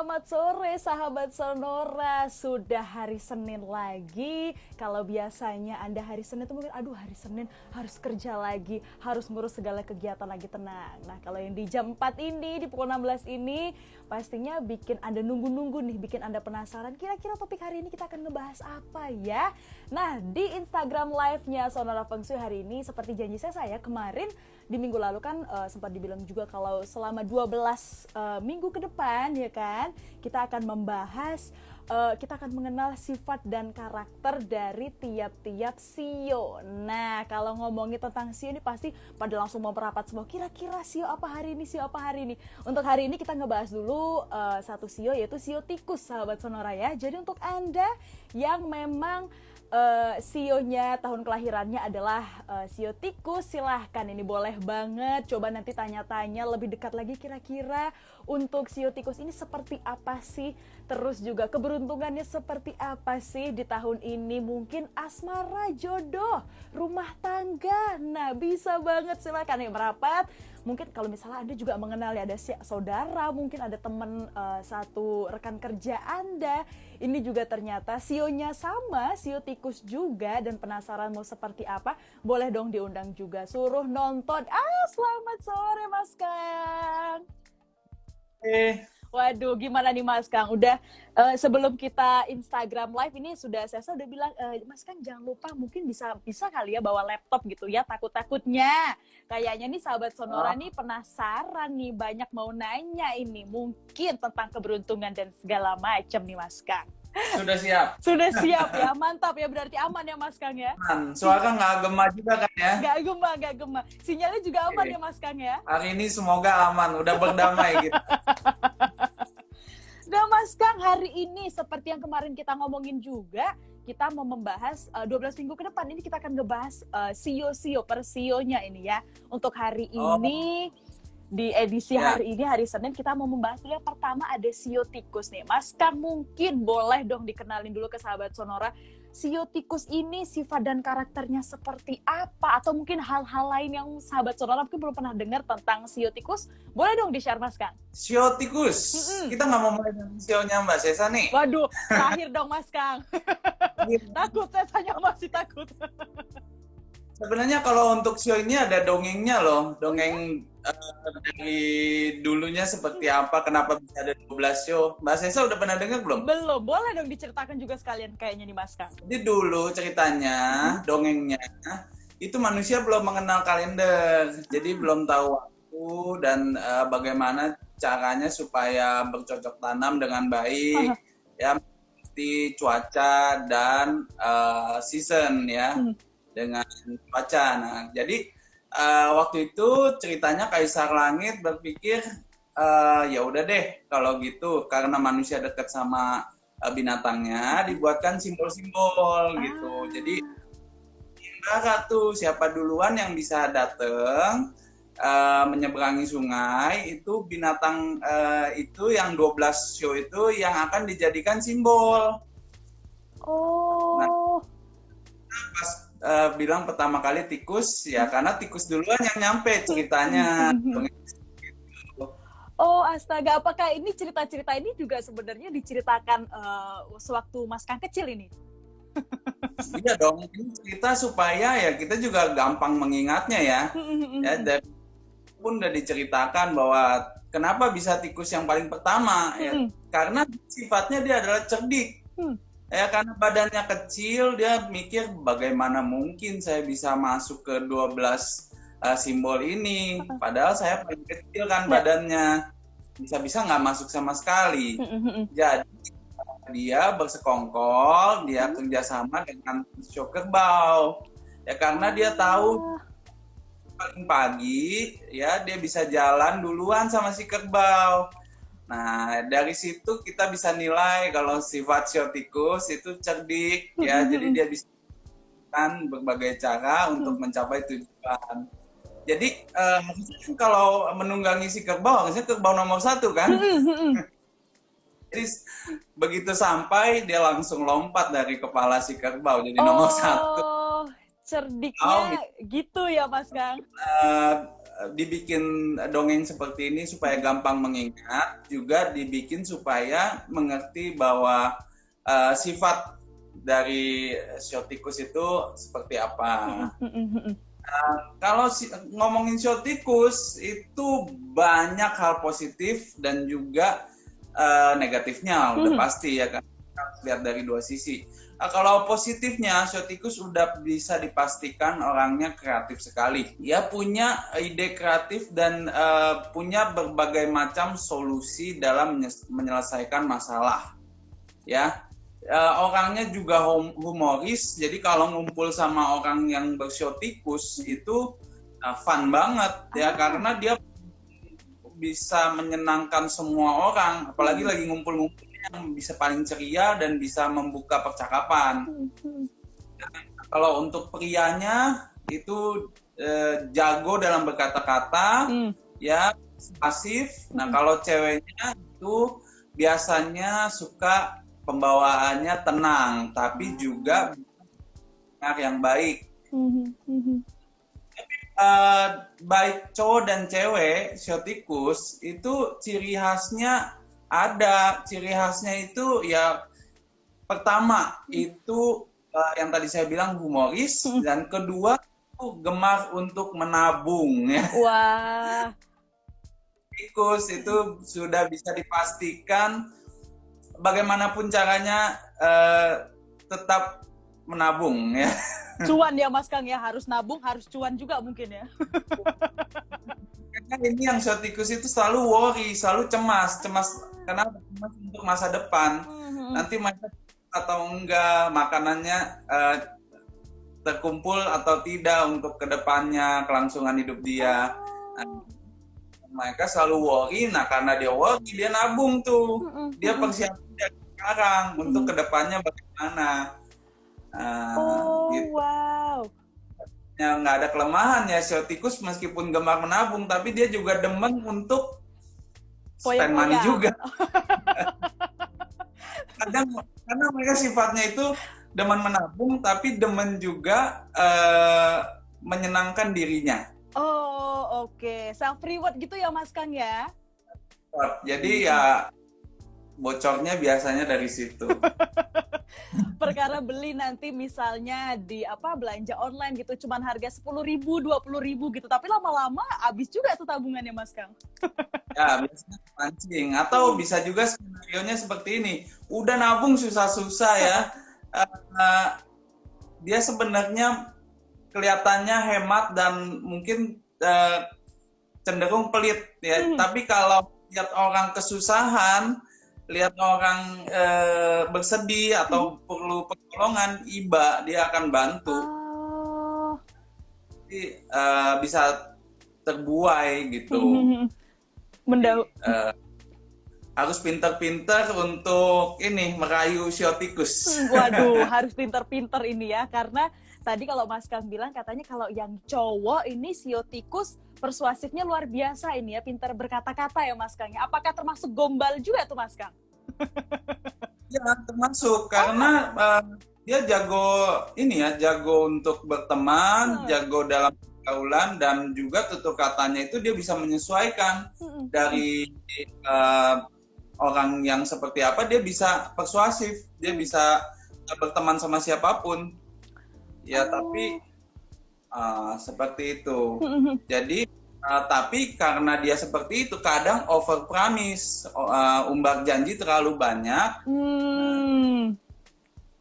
Selamat sore sahabat Sonora, sudah hari Senin lagi. Kalau biasanya Anda hari Senin itu mungkin aduh hari Senin harus kerja lagi, harus ngurus segala kegiatan lagi, tenang. Nah kalau yang di jam 4 ini, di pukul 16 ini pastinya bikin Anda nunggu-nunggu nih, bikin Anda penasaran kira-kira topik hari ini kita akan ngebahas apa ya. Nah di Instagram live-nya Sonora Feng Shui hari ini seperti janji saya kemarin di minggu lalu kan sempat dibilang juga kalau selama 12 minggu ke depan ya kan kita akan membahas, kita akan mengenal sifat dan karakter dari tiap-tiap shio. Nah kalau ngomongin tentang shio ini pasti pada langsung mau merapat semua, kira-kira shio apa hari ini, shio apa hari ini. Untuk hari ini kita ngebahas dulu satu shio, yaitu shio tikus sahabat Sonora ya. Jadi untuk Anda yang memang shio-nya tahun kelahirannya adalah shio tikus, silahkan ini boleh banget coba nanti tanya-tanya lebih dekat lagi kira-kira untuk shio tikus ini seperti apa sih, terus juga keberuntungannya seperti apa sih di tahun ini, mungkin asmara, jodoh, rumah tangga. Nah bisa banget, silahkan nih merapat. Mungkin kalau misalnya Anda juga mengenal ya, ada saudara, mungkin ada teman satu rekan kerja Anda, ini juga ternyata shio-nya sama, shio tikus juga, dan penasaran mau seperti apa, boleh dong diundang juga, suruh nonton. Selamat sore Mas Kang. Waduh, gimana nih Mas Kang? Udah sebelum kita Instagram live ini saya udah bilang, Mas Kang jangan lupa mungkin bisa kali ya bawa laptop gitu ya, takutnya. Kayaknya nih sahabat Sonora nih penasaran nih, banyak mau nanya ini mungkin tentang keberuntungan dan segala macam nih Mas Kang. Sudah siap? Sudah siap ya, mantap ya, berarti aman ya Mas Kang ya? Suara nggak gema juga kan ya? Nggak gema. Sinyalnya juga aman ya Mas Kang ya? Hari ini semoga aman, udah berdamai gitu. Nah Mas Kang, hari ini seperti yang kemarin kita ngomongin juga, kita mau membahas 12 minggu ke depan ini kita akan ngebahas shio per shio-nya ini ya. Untuk hari ini di edisi hari ini, hari Senin, kita mau membahas yang pertama ada shio tikus nih. Mas Kang mungkin boleh dong dikenalin dulu ke sahabat Sonora, shio tikus ini sifat dan karakternya seperti apa, atau mungkin hal-hal lain yang sahabat Sonora mungkin belum pernah dengar tentang shio tikus, boleh dong di-share Mas Kang. Shio tikus? Kita nggak mau mulai dari shio-nya Mbak Sesa nih. Waduh, terakhir dong Mas Kang. Takut, Sesanya masih takut. Sebenarnya kalau untuk shio ini ada dongengnya loh, dongeng dari dulunya seperti apa, kenapa bisa ada 12 shio. Mbak Sesa udah pernah dengar belum? Belum, boleh dong diceritakan juga sekalian kayaknya nih Mas Kang. Jadi dulu ceritanya, dongengnya, itu manusia belum mengenal kalender, jadi belum tahu waktu dan bagaimana caranya supaya bercocok tanam dengan baik, ya, seperti cuaca dan season ya. Dengan cuaca. Nah, jadi waktu itu ceritanya Kaisar Langit berpikir ya udah deh kalau gitu, karena manusia dekat sama binatangnya, dibuatkan simbol-simbol gitu. Jadi tuh siapa duluan yang bisa datang menyeberangi sungai, itu binatang itu yang 12 shio itu yang akan dijadikan simbol. Nah, pas bilang pertama kali tikus ya karena tikus duluan yang nyampe ceritanya. Astaga, apakah ini cerita-cerita ini juga sebenarnya diceritakan sewaktu Mas Kang kecil ini? Iya dong, ini cerita supaya ya kita juga gampang mengingatnya ya. Ya, dan pun udah diceritakan bahwa kenapa bisa tikus yang paling pertama ya, karena sifatnya dia adalah cerdik. Ya karena badannya kecil, dia mikir bagaimana mungkin saya bisa masuk ke 12 simbol ini, padahal saya paling kecil kan badannya, bisa-bisa nggak masuk sama sekali. Jadi dia bersekongkol, dia kerjasama dengan shio kerbau ya karena dia tahu paling pagi ya dia bisa jalan duluan sama si kerbau. Nah, dari situ kita bisa nilai kalau sifat shio tikus itu cerdik ya, jadi dia bisa melakukan berbagai cara untuk mencapai tujuan. Jadi kalau menunggangi si kerbau, harusnya kerbau nomor 1 kan? Jadi begitu sampai dia langsung lompat dari kepala si kerbau jadi nomor 1. Cerdiknya gitu ya Mas Kang? dibikin dongeng seperti ini supaya gampang mengingat, juga dibikin supaya mengerti bahwa sifat dari shio tikus itu seperti apa. Kalau ngomongin shio tikus itu banyak hal positif dan juga negatifnya, udah pasti ya kan. Kita lihat dari dua sisi. Kalau positifnya, shio tikus udah bisa dipastikan orangnya kreatif sekali. Dia punya ide kreatif dan punya berbagai macam solusi dalam menyelesaikan masalah. Ya, orangnya juga humoris. Jadi kalau ngumpul sama orang yang bershio tikus itu fun banget ya, karena dia bisa menyenangkan semua orang. Apalagi lagi ngumpul-ngumpul yang bisa paling ceria dan bisa membuka percakapan. Kalau untuk prianya itu jago dalam berkata-kata, ya pasif. Nah kalau ceweknya itu biasanya suka pembawaannya tenang, tapi juga yang baik. Baik cowok dan cewek shio tikus itu ciri khasnya ada. Ciri khasnya itu ya pertama itu yang tadi saya bilang humoris, dan kedua itu gemar untuk menabung ya. Wah. Tikus itu sudah bisa dipastikan bagaimanapun caranya tetap menabung ya. Cuan ya Mas Kang ya, harus nabung, harus cuan juga mungkin ya. Karena ini yang shio tikus itu selalu worry, selalu cemas karena cemas untuk masa depan. Nanti masa atau enggak, makanannya terkumpul atau tidak untuk kedepannya, kelangsungan hidup dia. Mereka selalu worry. Nah karena dia worry, dia nabung tuh. Dia persiapan dari sekarang untuk kedepannya bagaimana. Gitu. Wow. Ya nggak ada kelemahan ya shio tikus, meskipun gemar menabung, tapi dia juga demen untuk spend money juga. Kadang karena mereka sifatnya itu demen menabung, tapi demen juga menyenangkan dirinya. Oh oke. Self reward gitu ya Mas Kang ya. Jadi ya bocornya biasanya dari situ. Perkara beli nanti misalnya di belanja online gitu cuman harga 10.000, 20.000 gitu, tapi lama-lama habis juga tuh tabungannya Mas Kang. Ya biasanya pancing, atau bisa juga skenario-nya seperti ini. Udah nabung susah-susah ya, dia sebenarnya kelihatannya hemat dan mungkin cenderung pelit ya. Tapi kalau lihat orang kesusahan, lihat orang bersedih atau perlu pertolongan, iba, dia akan bantu. Jadi bisa terbuai gitu. Harus pinter-pinter untuk ini merayu shio tikus. Waduh, harus pinter-pinter ini ya, karena tadi kalau Mas Kang bilang katanya kalau yang cowok ini shio tikus persuasifnya luar biasa ini ya, pinter berkata-kata ya Mas Kang. Apakah termasuk gombal juga tuh Mas Kang? Ya termasuk, karena dia jago untuk berteman, jago dalam pergaulan, dan juga tutur katanya itu dia bisa menyesuaikan dari orang yang seperti apa. Dia bisa persuasif, dia bisa berteman sama siapapun ya. Tapi seperti itu. Jadi tapi karena dia seperti itu, kadang over promise, umbar janji terlalu banyak.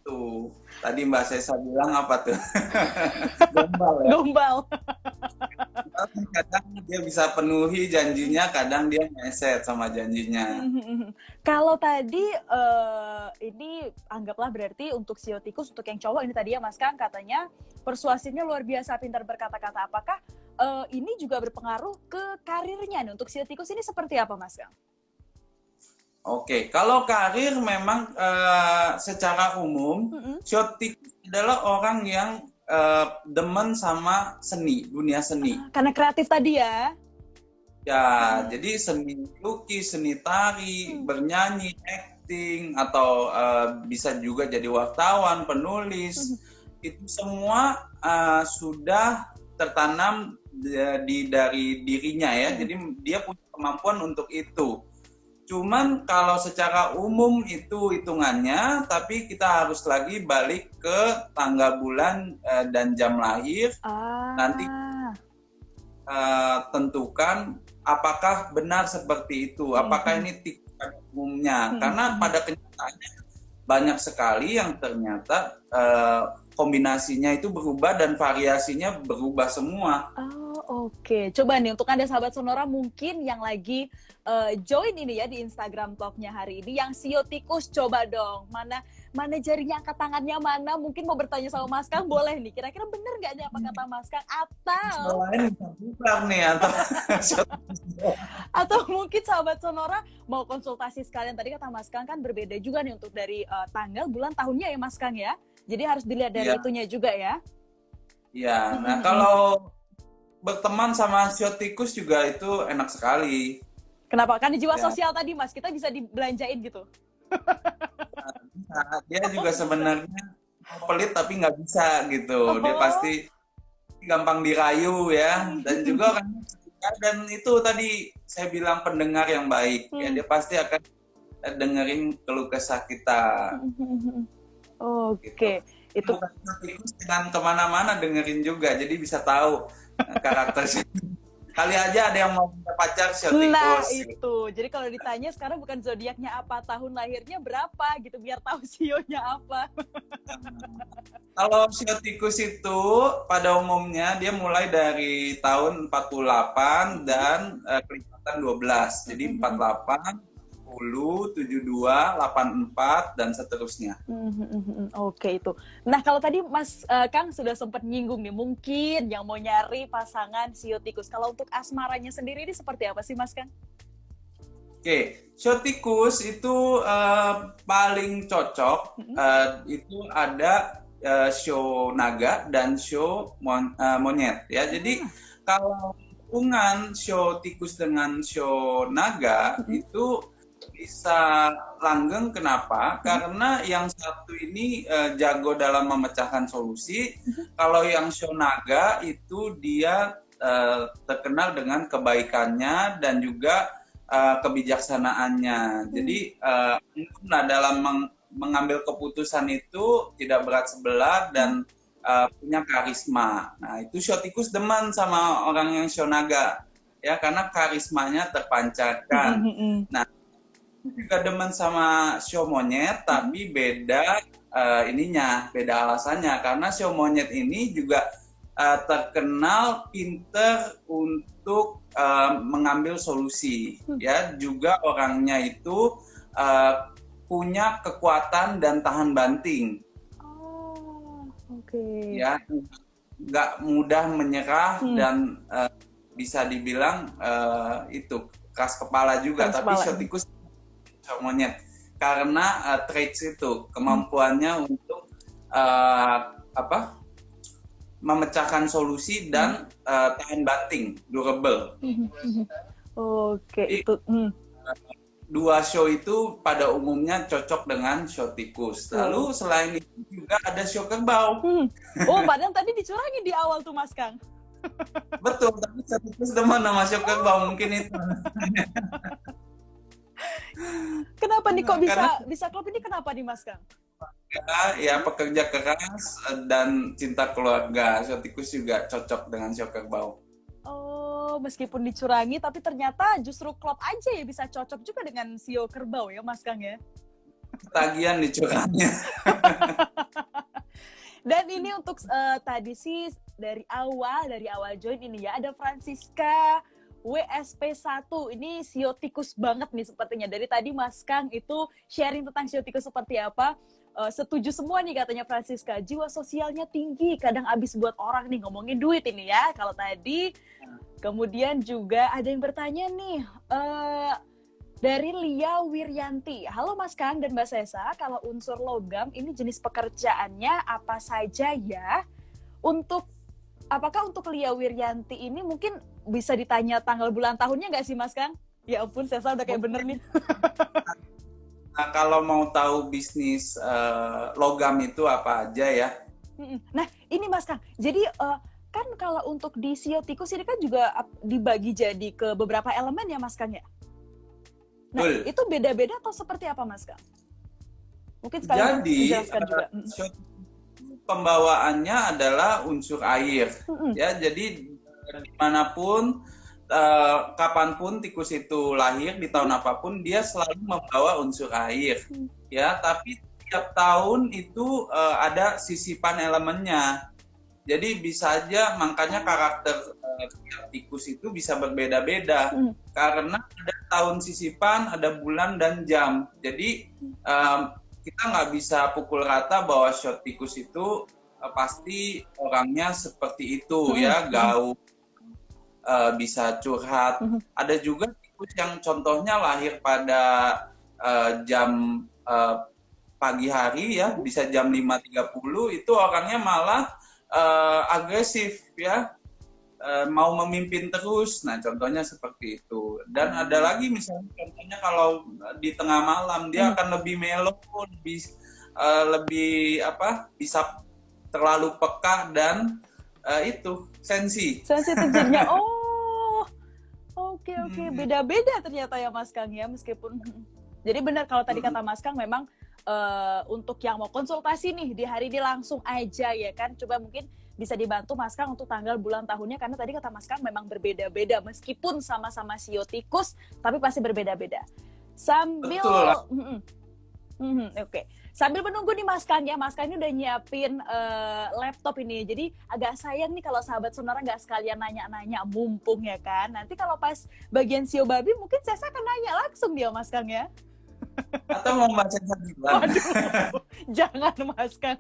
Tuh, tadi Mbak Sesa bilang apa tuh? Gombal ya? Gombal. Kadang dia bisa penuhi janjinya, kadang dia meleset sama janjinya. Kalau tadi ini anggaplah berarti untuk shio tikus, untuk yang cowok ini tadi ya Mas Kang katanya persuasifnya luar biasa, pintar berkata-kata. Apakah ini juga berpengaruh ke karirnya nih untuk shio tikus ini seperti apa Mas Kang? Oke, kalau karir memang secara umum shio tikus adalah orang yang demen sama seni, dunia seni. Karena kreatif tadi ya? Ya, jadi seni lukis, seni tari, bernyanyi, acting, atau bisa juga jadi wartawan, penulis. Itu semua sudah tertanam dari dirinya ya. Jadi dia punya kemampuan untuk itu. Cuman kalau secara umum itu hitungannya, tapi kita harus lagi balik ke tanggal bulan dan jam lahir. Nanti tentukan apakah benar seperti itu, apakah ini tikus pada umumnya. Karena pada kenyataannya banyak sekali yang ternyata kombinasinya itu berubah dan variasinya berubah semua. Oke. Coba nih untuk Anda sahabat Sonora mungkin yang lagi join ini ya di Instagram Talk-nya hari ini yang sio tikus, coba dong mana jarinya, angkat tangannya mana, mungkin mau bertanya sama Mas Kang, boleh nih, kira-kira bener nggak nih apa kata Mas Kang, atau mungkin sahabat Sonora mau konsultasi sekalian. Tadi kata Mas Kang kan berbeda juga nih untuk dari tanggal, bulan, tahunnya ya Mas Kang ya, jadi harus dilihat dari itunya juga ya. Iya, nah kalau berteman sama sio tikus juga itu enak sekali. Kenapa? Kan di jiwa sosial tadi Mas, kita bisa dibelanjain gitu. Nah, dia juga sebenarnya pelit tapi nggak bisa gitu. Dia pasti gampang dirayu ya, dan juga orangnya setia, dan itu tadi saya bilang pendengar yang baik ya, dia pasti akan dengerin keluh kesah kita. Oke. Itu tikus dengan kemana-mana dengerin juga, jadi bisa tahu karakternya. Kali aja ada yang mau punya pacar sio tikus. Nah itu, jadi kalau ditanya sekarang bukan zodiaknya apa, tahun lahirnya berapa gitu, biar tahu sionya apa. Kalau sio tikus itu pada umumnya dia mulai dari tahun 48 dan kelipatan 12. Jadi 48, 10, 72, 84 dan seterusnya. Oke itu. Nah kalau tadi Mas Kang sudah sempat nyinggung nih, mungkin yang mau nyari pasangan sio tikus. Kalau untuk asmaranya sendiri ini seperti apa sih Mas Kang? Oke, sio tikus itu paling cocok itu ada sio naga dan sio monyet ya. Jadi kalau hubungan sio tikus dengan sio naga itu bisa langgeng. Kenapa? Karena yang satu ini jago dalam memecahkan solusi. Kalau yang sio naga itu dia terkenal dengan kebaikannya dan juga kebijaksanaannya. Jadi dalam mengambil keputusan itu tidak berat sebelah dan punya karisma. Nah, itu sio tikus demen sama orang yang sio naga ya, karena karismanya terpancarkan. Nah, juga demen sama sio monyet, tapi beda beda alasannya. Karena sio monyet ini juga terkenal pinter untuk mengambil solusi, ya. Juga orangnya itu punya kekuatan dan tahan banting. Ya, nggak mudah menyerah dan bisa dibilang itu keras kepala juga. Tapi sio tikus monyet karena traits itu kemampuannya untuk memecahkan solusi dan tahan banting, durable. Oke. Dua sio itu pada umumnya cocok dengan sio tikus. Lalu selain itu juga ada sio kerbau. Padahal tadi dicurangi di awal tuh Mas Kang. Betul, tapi sio tikus demen sama sio kerbau, mungkin itu. Kenapa nih kok bisa klub ini, kenapa nih Mas Kang? Ya pekerja keras dan cinta keluarga. Sio tikus juga cocok dengan sio kerbau. Meskipun dicurangi tapi ternyata justru klub aja ya bisa cocok juga dengan sio kerbau ya Mas Kang ya. Tagihan dicurangnya. Dan ini untuk tadi sih dari awal join ini ya, ada Francisca WSP1, ini sio tikus banget nih sepertinya. Dari tadi Mas Kang itu sharing tentang sio tikus seperti apa. Setuju semua nih katanya Francisca. Jiwa sosialnya tinggi, kadang habis buat orang nih, ngomongin duit ini ya. Kalau tadi, kemudian juga ada yang bertanya nih, dari Lia Wiryanti. Halo Mas Kang dan Mbak Sesa, kalau unsur logam ini jenis pekerjaannya apa saja ya? Apakah untuk Lia Wiryanti ini mungkin bisa ditanya tanggal bulan tahunnya nggak sih Mas Kang? Ya ampun, Sesa udah kayak bener nih. Nah, kalau mau tahu bisnis logam itu apa aja ya? Nah ini Mas Kang, jadi kan kalau untuk di sio tikus ini kan juga dibagi jadi ke beberapa elemen ya Mas Kang ya. Nah, itu beda-beda atau seperti apa Mas Kang? Mungkin sekalian dijelaskan juga. Pembawaannya adalah unsur air, ya. Jadi dimanapun, kapanpun tikus itu lahir di tahun apapun, dia selalu membawa unsur air, ya. Tapi tiap tahun itu ada sisipan elemennya. Jadi bisa aja, makanya karakter tikus itu bisa berbeda-beda karena ada tahun sisipan, ada bulan dan jam. Jadi kita nggak bisa pukul rata bahwa shot tikus itu pasti orangnya seperti itu, ya, gaul, bisa curhat. Ada juga tikus yang contohnya lahir pada jam pagi hari, ya, bisa jam 5.30, itu orangnya malah agresif, ya, mau memimpin terus. Nah, contohnya seperti itu. Dan ada lagi misalnya contohnya kalau di tengah malam dia akan lebih melo, lebih bisa terlalu peka dan itu sensitifnya. Oke. Beda-beda ternyata ya Mas Kang ya, meskipun jadi benar kalau tadi kata Mas Kang memang untuk yang mau konsultasi nih di hari ini langsung aja ya kan, coba mungkin bisa dibantu Mas Kang untuk tanggal bulan tahunnya, karena tadi kata Mas Kang memang berbeda-beda meskipun sama-sama sio tikus tapi pasti berbeda-beda. Sambil Oke. Sambil menunggu nih Mas Kang ya, Mas Kang ini udah nyiapin laptop ini. Jadi agak sayang nih kalau sahabat Sonora nggak sekalian nanya-nanya, mumpung ya kan. Nanti kalau pas bagian sio babi mungkin saya akan nanya langsung dia Mas Kang ya. Atau mau Mbak Sesa duluan? Waduh, jangan Mas Kang.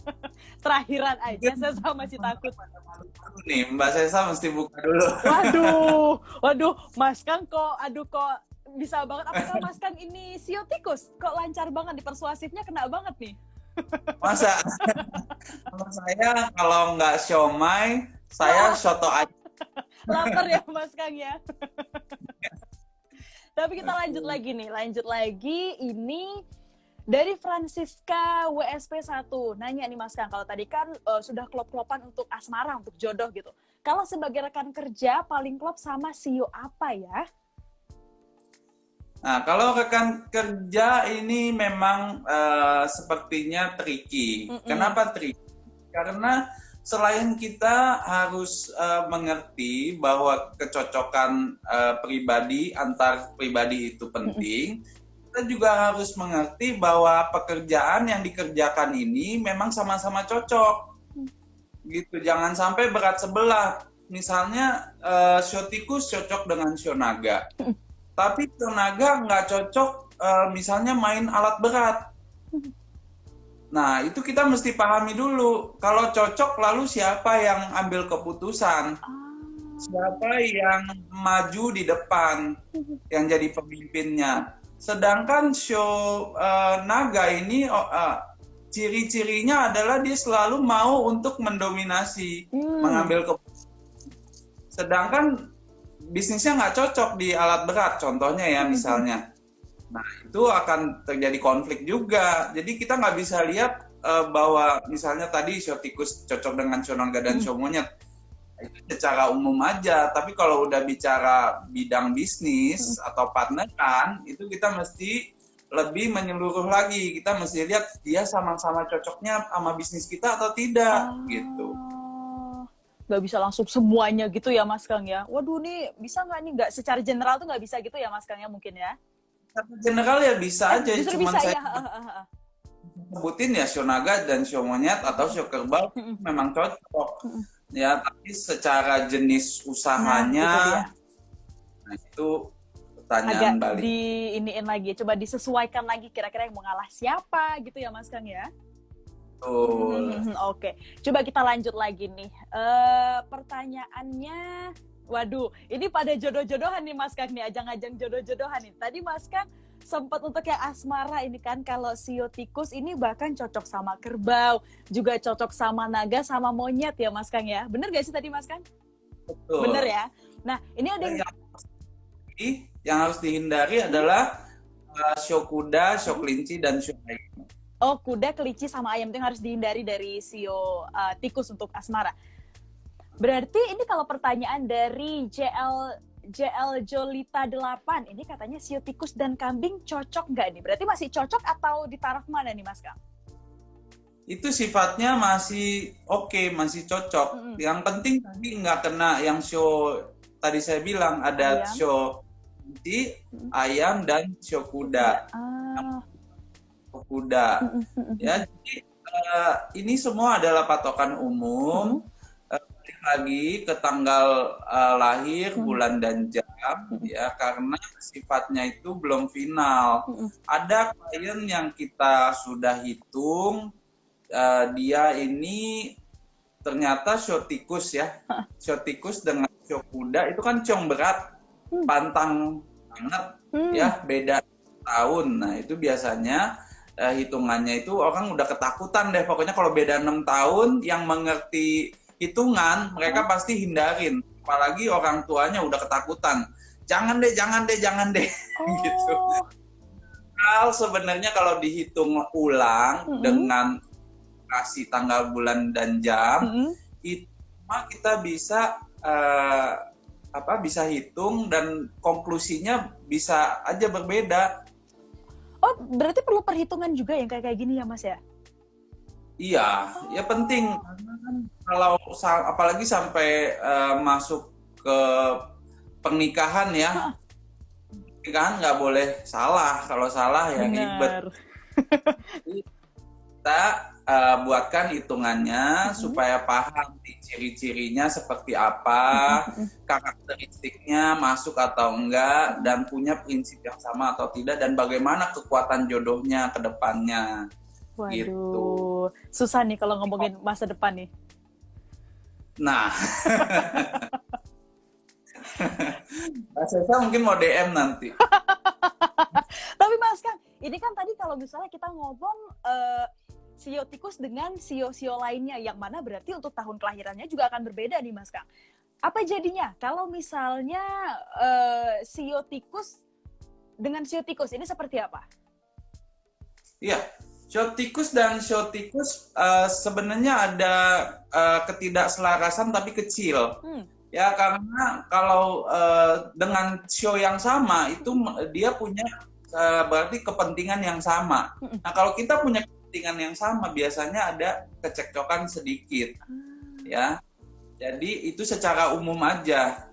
Terakhiran aja, saya masih takut. Nih, Mbak Sesa mesti buka dulu. Waduh, Mas Kang kok bisa banget. Apakah Mas Kang ini sio tikus? Kok lancar banget, dipersuasifnya kena banget nih. Masa? Kalau saya, kalau nggak siomay, saya soto aja. Lapar ya Mas Kang ya. Tapi kita lanjut lagi ini dari Francisca WSP 1. Nanya nih Mas Kang, kalau tadi kan sudah klop-klopan untuk asmara, untuk jodoh gitu. Kalau sebagai rekan kerja paling klop sama sio apa ya? Nah, kalau rekan kerja ini memang sepertinya tricky. Kenapa tricky? Karena selain kita harus mengerti bahwa kecocokan pribadi antar pribadi itu penting, kita juga harus mengerti bahwa pekerjaan yang dikerjakan ini memang sama-sama cocok. Gitu, jangan sampai berat sebelah. Misalnya sio tikus cocok dengan sio naga. Tapi sio naga nggak cocok misalnya main alat berat. Nah, itu kita mesti pahami dulu. Kalau cocok, lalu siapa yang ambil keputusan? Siapa yang maju di depan, yang jadi pemimpinnya? Sedangkan sio naga ini, ciri-cirinya adalah dia selalu mau untuk mendominasi, mengambil keputusan. Sedangkan bisnisnya nggak cocok di alat berat, contohnya ya misalnya. Nah, itu akan terjadi konflik juga. Jadi kita nggak bisa lihat bahwa misalnya tadi sio tikus cocok dengan sio naga dan sio monyet. Itu secara umum aja. Tapi kalau udah bicara bidang bisnis atau partneran, itu kita mesti lebih menyeluruh lagi. Kita mesti lihat dia sama-sama cocoknya sama bisnis kita atau tidak, gitu. Nggak bisa langsung semuanya gitu ya Mas Kang ya. Waduh nih, bisa nggak nih? Nggak secara general tuh nggak bisa gitu ya Mas Kang ya mungkin ya? General ya bisa aja, cuman bisa, saya sebutin ya sio naga dan sio monyet atau sio kerbau memang cocok ya, tapi secara jenis usahanya nah itu pertanyaan agak balik. Diiniin lagi, coba disesuaikan lagi kira-kira yang mau ngalah siapa gitu ya Mas Kang ya. Oke, coba kita lanjut lagi nih. Pertanyaannya, waduh, ini pada jodoh-jodohan nih Mas Kang nih, ajang-ajang jodoh-jodohan nih. Tadi Mas Kang sempat untuk yang asmara ini kan, kalau sio tikus ini bahkan cocok sama kerbau, juga cocok sama naga, sama monyet ya Mas Kang ya. Bener gak sih tadi Mas Kang? Betul. Bener ya. Nah, ini ada yang harus dihindari adalah sio kuda, sio kelinci, dan sio ayam. Oh, kuda, kelinci, sama ayam itu yang harus dihindari dari sio tikus untuk asmara. Berarti ini kalau pertanyaan dari JL Jolita 8, ini katanya sio tikus dan kambing cocok nggak nih? Berarti masih cocok atau di taraf mana nih Mas Kang? Itu sifatnya masih oke, masih cocok. Yang penting tadi nggak kena yang show tadi saya bilang ada Ayam. show kelinci, ayam dan show kuda. Kuda. Ya, jadi ini semua adalah patokan umum. Balik lagi ke tanggal lahir, bulan dan jam, ya karena sifatnya itu belum final. Ada klien yang kita sudah hitung. Dia ini ternyata show tikus ya, show tikus dengan show kuda itu kan ciong berat, pantang banget, ya beda tahun. Nah itu biasanya hitungannya itu orang udah ketakutan deh, pokoknya kalau beda 6 tahun yang mengerti hitungan mereka pasti hindarin, apalagi orang tuanya udah ketakutan, jangan deh gitu. Sebenarnya kalau dihitung ulang dengan kasih tanggal bulan dan jam itu kita bisa bisa hitung dan konklusinya bisa aja berbeda. Oh, berarti perlu perhitungan juga yang kayak gini ya Mas ya? Iya, ya penting karena kan kalau apalagi sampai masuk ke pernikahan ya. Pernikahan nggak boleh salah, kalau salah ya ribet. Kita buatkan hitungannya supaya paham ciri-cirinya seperti apa, karakteristiknya masuk atau enggak, dan punya prinsip yang sama atau tidak, dan bagaimana kekuatan jodohnya ke depannya. Waduh, gitu. Susah nih kalau ngomongin masa depan nih. Nah, Mbak Sesa mungkin mau DM nanti. Tapi Mas Kang, ini kan tadi kalau misalnya kita ngomong sio tikus dengan sio-sio lainnya, yang mana berarti untuk tahun kelahirannya juga akan berbeda nih Mas Kang. Apa jadinya kalau misalnya sio tikus dengan sio tikus ini seperti apa? Iya, sio tikus dan sio tikus sebenarnya ada ketidakselarasan tapi kecil. Ya karena kalau dengan sio yang sama itu dia punya berarti kepentingan yang sama. Nah kalau kita punya kepentingan yang sama biasanya ada kecekcokan sedikit, ya. Jadi itu secara umum aja.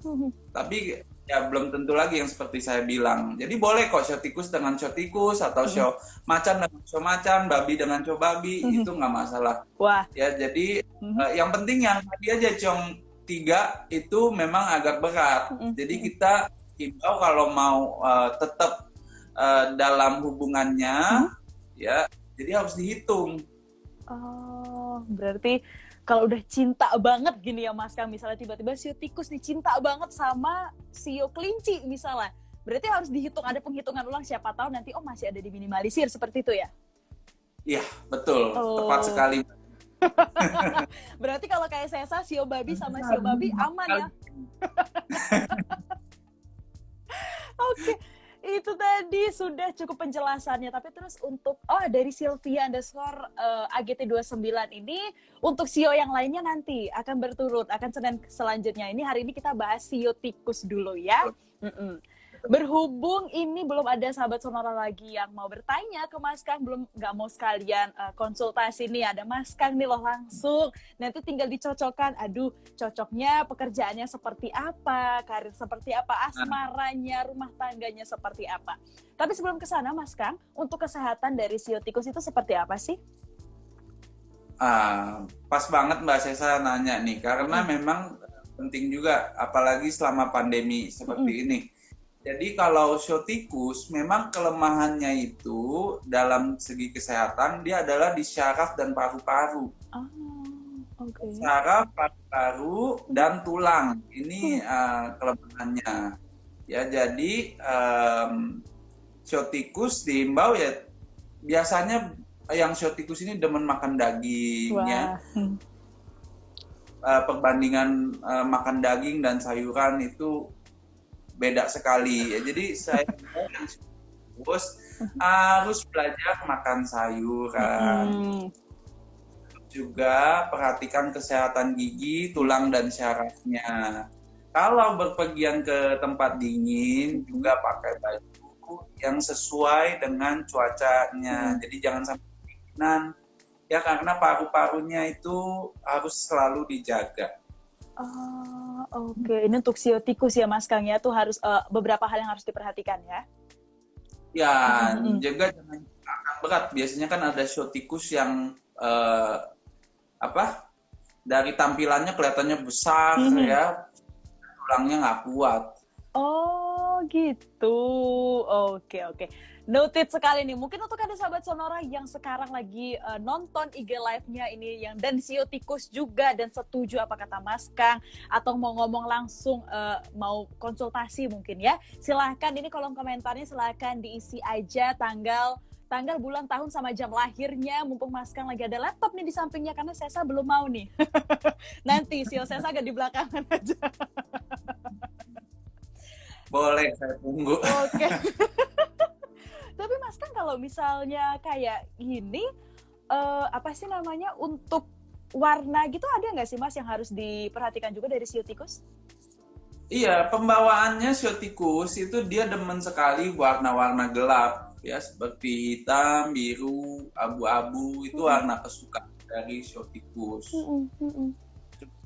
Tapi ya belum tentu lagi yang seperti saya bilang. Jadi boleh kok sio tikus dengan sio tikus atau sio macan dengan sio macan, babi dengan sio babi, itu nggak masalah. Wah. Ya jadi yang penting yang tadi aja ciong 3 itu memang agak berat. Jadi kita himbau kalau mau tetap dalam hubungannya, ya jadi harus dihitung. Oh, berarti kalau udah cinta banget gini ya Mas Kang, misalnya tiba-tiba sio tikus nih cinta banget sama sio kelinci misalnya, berarti harus dihitung, ada penghitungan ulang, siapa tahu nanti masih ada diminimalisir seperti itu ya? Iya, betul. Tepat sekali. Berarti kalau kayak Sesa, sio babi sama sio babi aman ya? Oke. Itu tadi sudah cukup penjelasannya, tapi terus untuk dari Sylvia _ AGT29 ini, untuk sio yang lainnya nanti akan berturut, akan Senin selanjutnya. Ini hari ini kita bahas sio tikus dulu ya. Berhubung ini belum ada sahabat Sonora lagi yang mau bertanya ke Mas Kang, nggak mau sekalian konsultasi nih, ada Mas Kang nih loh langsung. Nanti tinggal dicocokkan, cocoknya pekerjaannya seperti apa, karir seperti apa, asmaranya, rumah tangganya seperti apa. Tapi sebelum ke sana Mas Kang, untuk kesehatan dari sio tikus itu seperti apa sih? Pas banget Mbak Sesa nanya nih, karena memang penting juga, apalagi selama pandemi seperti ini. Jadi kalau sio tikus memang kelemahannya itu dalam segi kesehatan dia adalah di syaraf dan paru-paru. Syaraf, paru-paru, dan tulang. Ini kelemahannya. Ya jadi sio tikus diimbau ya, biasanya yang sio tikus ini demen makan dagingnya. Perbandingan makan daging dan sayuran itu beda sekali ya. Jadi saya harus belajar makan sayuran. juga perhatikan kesehatan gigi, tulang, dan syarafnya. Kalau berpergian ke tempat dingin, juga pakai baju yang sesuai dengan cuacanya. Jadi jangan sampai kedinginan, ya karena paru-parunya itu harus selalu dijaga. Oke. Ini untuk sio tikus ya Mas Kang ya, tuh harus beberapa hal yang harus diperhatikan ya. Ya, juga jangan angkat berat. Biasanya kan ada sio tikus yang dari tampilannya kelihatannya besar ya, tulangnya nggak kuat. Oh gitu, oke. Noted sekali nih. Mungkin untuk ada sahabat Sonora yang sekarang lagi nonton IG live-nya ini yang dan sio tikus juga dan setuju apa kata Mas Kang atau mau ngomong langsung mau konsultasi mungkin ya. Silahkan ini kolom komentarnya silahkan diisi aja tanggal, bulan, tahun sama jam lahirnya. Mumpung Mas Kang lagi ada laptop nih di sampingnya karena Sesa belum mau nih. Nanti sio Sesa agak di belakangan aja. Boleh, saya tunggu. Oke. Tapi Mas Kang kalau misalnya kayak gini, apa sih namanya, untuk warna gitu ada nggak sih Mas yang harus diperhatikan juga dari sio tikus? Iya, pembawaannya sio tikus itu dia demen sekali warna-warna gelap, ya seperti hitam, biru, abu-abu, itu warna kesukaan dari sio tikus.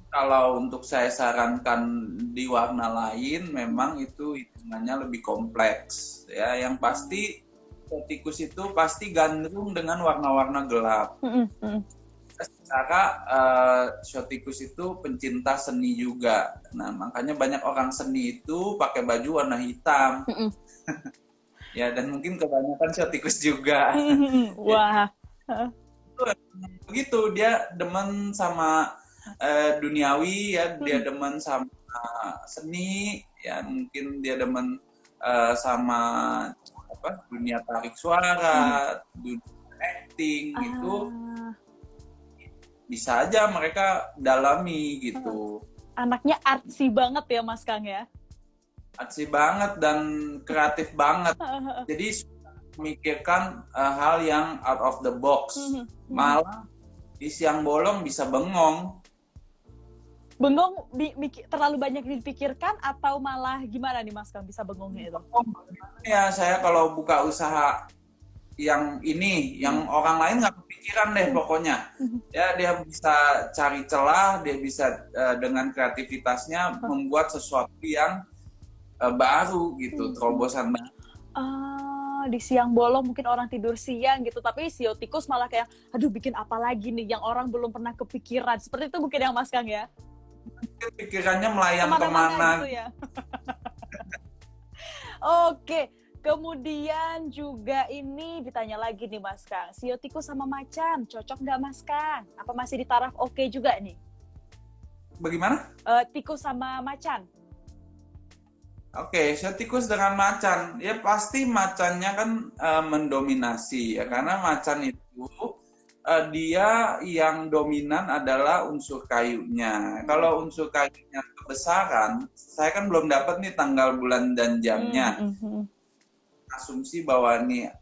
Kalau untuk saya sarankan di warna lain, memang itu hitungannya lebih kompleks. Ya, yang pasti sio tikus itu pasti gandrung dengan warna-warna gelap. Secara sio tikus itu pencinta seni juga. Nah, makanya banyak orang seni itu pakai baju warna hitam. Ya, dan mungkin kebanyakan sio tikus juga. Wah. Begitu, dia demen sama duniawi ya, dia demen sama seni ya, mungkin dia demen sama dunia tarik suara, dunia acting gitu. Bisa aja mereka dalami gitu. Anaknya artsy banget ya Mas Kang ya. Artsy banget dan kreatif banget. Jadi memikirkan hal yang out of the box. Malah di siang bolong bisa bengong. Bengong terlalu banyak dipikirkan atau malah gimana nih Mas Kang bisa bengongnya itu? Ya, saya kalau buka usaha yang ini, yang orang lain nggak kepikiran deh pokoknya. Ya, dia bisa cari celah, dia bisa dengan kreativitasnya membuat sesuatu yang baru gitu, terobosan baru. Di siang bolong mungkin orang tidur siang gitu, tapi sio tikus malah kayak, aduh bikin apa lagi nih yang orang belum pernah kepikiran. Seperti itu mungkin yang Mas Kang ya? Pikirannya melayang kemana gitu ya. Oke, kemudian juga ini ditanya lagi nih Mas Kang, sio tikus sama macan cocok nggak Mas Kang? Apa masih di taraf oke juga nih? Bagaimana? Tikus sama macan. Oke, sio tikus dengan macan, ya pasti macannya kan mendominasi ya, karena macan itu dia yang dominan adalah unsur kayunya. Kalau unsur kayunya kebesaran, saya kan belum dapat nih tanggal, bulan, dan jamnya. Asumsi bahwa nih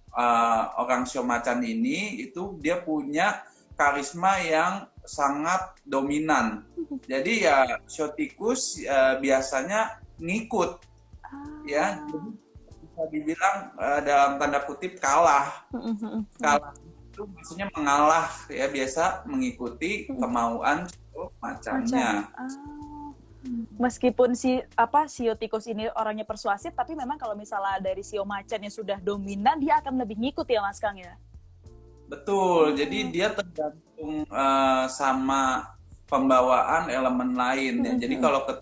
orang sio macan ini itu dia punya karisma yang sangat dominan. Jadi ya sio tikus biasanya ngikut, ya, jadi bisa dibilang dalam tanda kutip kalah. Kalah itu maksudnya mengalah ya, biasa mengikuti kemauan macannya. Meskipun sio tikus ini orangnya persuasif, tapi memang kalau misalnya dari sio macan yang sudah dominan, dia akan lebih ngikut ya Mas Kang ya? Betul, jadi dia tergantung sama pembawaan elemen lain ya. Jadi kalau ke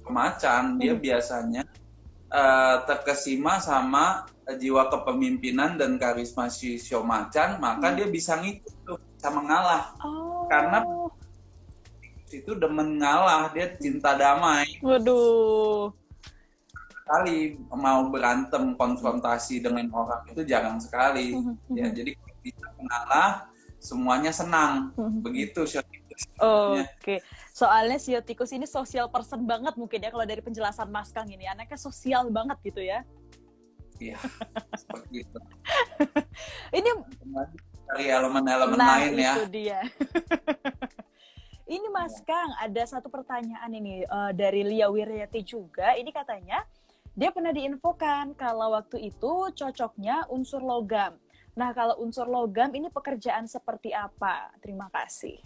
macan, dia biasanya terkesima sama jiwa kepemimpinan dan karisma si sio macan, maka dia bisa ngikut tuh, bisa mengalah. Karena itu demen ngalah, dia cinta damai. Waduh. Sekali mau berantem, konfrontasi dengan orang itu jarang sekali. Ya, jadi kalau bisa mengalah, semuanya senang. Begitu sio tikus. Oke. Soalnya sio tikus ini social person banget mungkin ya, kalau dari penjelasan Mas Kang ini anaknya sosial banget gitu ya. Iya, seperti itu. Ini dari elemen-elemen Nah, lain ya. itu dia. Ini Mas Kang, ada satu pertanyaan ini dari Lia Wiryati juga. Ini katanya, dia pernah diinfokan kalau waktu itu cocoknya unsur logam. Nah, kalau unsur logam ini pekerjaan seperti apa? Terima kasih.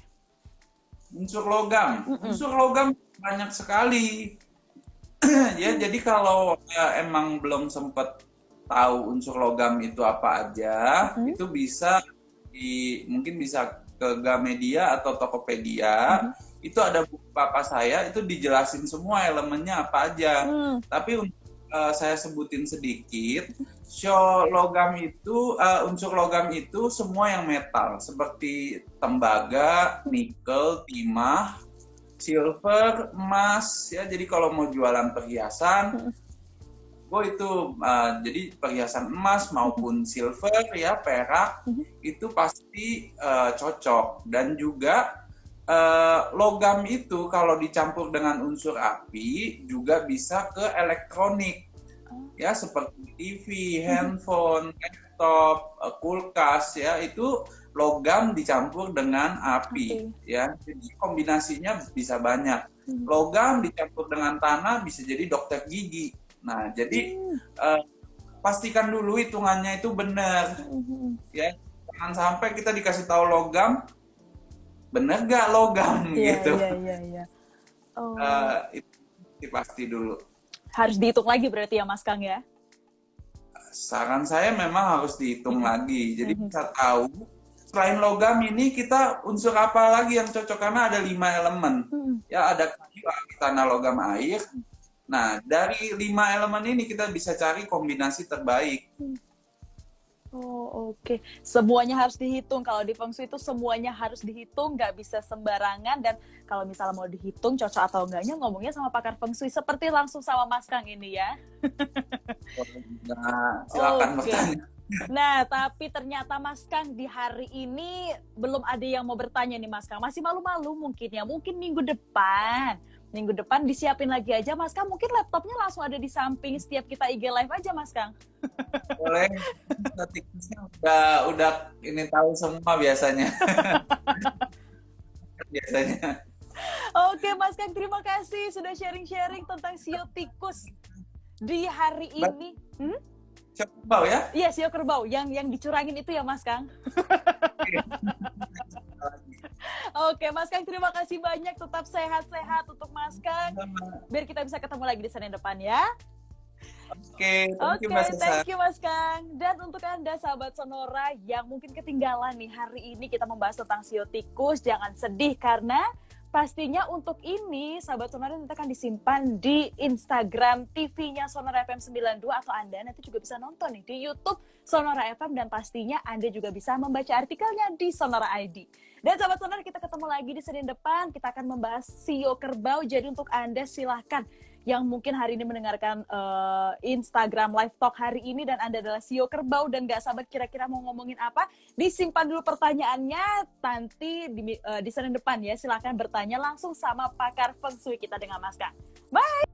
Unsur logam banyak sekali. Ya, jadi kalau emang belum sempat tahu unsur logam itu apa aja, itu bisa mungkin bisa ke Gamedia atau Tokopedia. Itu ada buku papa saya, itu dijelasin semua elemennya apa aja. Tapi saya sebutin sedikit, unsur logam itu semua yang metal, seperti tembaga, nikel, timah, silver, emas, ya. Jadi kalau mau jualan perhiasan, itu jadi perhiasan emas maupun silver, ya, perak, itu pasti cocok. Dan juga logam itu kalau dicampur dengan unsur api juga bisa ke elektronik, ya, seperti TV, handphone, laptop, kulkas, ya, itu logam dicampur dengan api, ya. Jadi kombinasinya bisa banyak. Logam dicampur dengan tanah bisa jadi dokter gigi. Nah, jadi pastikan dulu hitungannya itu benar, ya. Jangan sampai kita dikasih tahu logam, bener gak logam gitu. Iya. Oh. Itu pasti dulu. Harus dihitung lagi berarti ya Mas Kang ya? Saran saya memang harus dihitung lagi. Jadi bisa tahu selain logam ini kita unsur apa lagi yang cocok, karena ada 5 elemen. Ya, ada kayu, api, tanah, logam, air. Nah, dari 5 elemen ini kita bisa cari kombinasi terbaik. Oh, oke. Semuanya harus dihitung. Kalau di Feng Shui itu semuanya harus dihitung, nggak bisa sembarangan. Dan kalau misalnya mau dihitung cocok atau enggaknya, ngomongnya sama pakar Feng Shui. Seperti langsung sama Mas Kang ini ya. Nah, silakan bertanya. Nah, tapi ternyata Mas Kang di hari ini belum ada yang mau bertanya nih Mas Kang. Masih malu-malu mungkin ya. Mungkin minggu depan disiapin lagi aja Mas Kang. Mungkin laptopnya langsung ada di samping setiap kita IG live aja Mas Kang. Boleh. Tikusnya udah ini tahu semua biasanya. Oke Mas Kang, terima kasih sudah sharing-sharing tentang sio tikus di hari ini. Sio kerbau ya? Iya, sio kerbau yang dicurangin itu ya Mas Kang. Oke Mas Kang, terima kasih banyak, tetap sehat-sehat untuk Mas Kang. Biar kita bisa ketemu lagi di Senin depan ya. Oke, thank you Mas Kang. Dan untuk Anda sahabat Sonora yang mungkin ketinggalan nih, hari ini kita membahas tentang sio tikus, jangan sedih karena pastinya untuk ini sahabat Sonora nanti akan disimpan di Instagram TV-nya Sonora FM 92, atau Anda nanti juga bisa nonton nih di YouTube Sonora FM, dan pastinya Anda juga bisa membaca artikelnya di Sonora ID. Dan sahabat Sonora, kita ketemu lagi di Senin depan, kita akan membahas sio kerbau. Jadi untuk Anda silahkan yang mungkin hari ini mendengarkan Instagram Live Talk hari ini dan Anda adalah sio kerbau dan gak sabar kira-kira mau ngomongin apa, disimpan dulu pertanyaannya, nanti di Senin depan ya silahkan bertanya langsung sama pakar Feng Shui kita dengan Mas Kang. Bye!